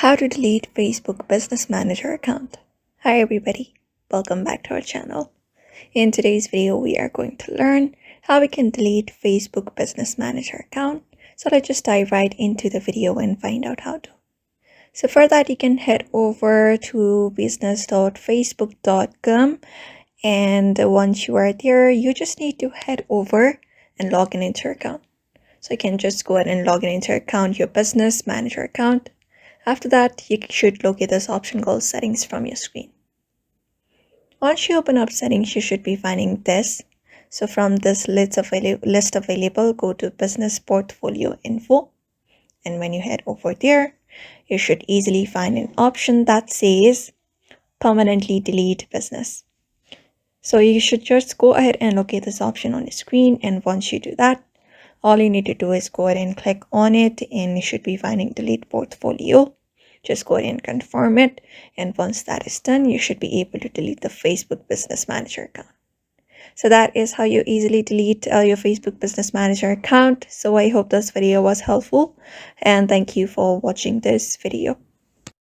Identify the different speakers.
Speaker 1: How to delete Facebook Business Manager account. Hi everybody, welcome back to our channel. In today's video, we are going to learn how we can delete Facebook Business Manager account. So let's just dive right into the video and find out how to. So for that, you can head over to business.facebook.com, and once you are there, you just need to head over and log in into your account. So you can just go ahead and log in into your account, your business manager account. After that, you should locate this option called settings from your screen. Once you open up settings, you should be finding this. So from this list available, go to business portfolio info. And when you head over there, you should easily find an option that says permanently delete business. So you should just go ahead and locate this option on the screen. And once you do that, all you need to do is go ahead and click on it, and you should be finding delete portfolio. Just go ahead and confirm it. And once that is done, you should be able to delete the Facebook Business Manager account. So that is how you easily delete your Facebook Business Manager account. So I hope this video was helpful, and thank you for watching this video.